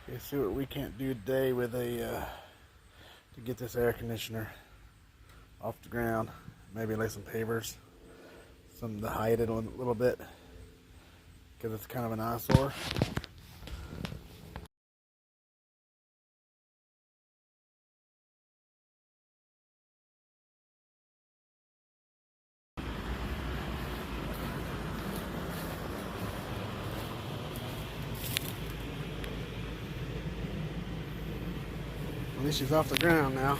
Okay, see what we can't do today with a to get this air conditioner off the ground. Maybe lay some pavers, something to hide it a little bit, because it's kind of an eyesore. At least she's off the ground now.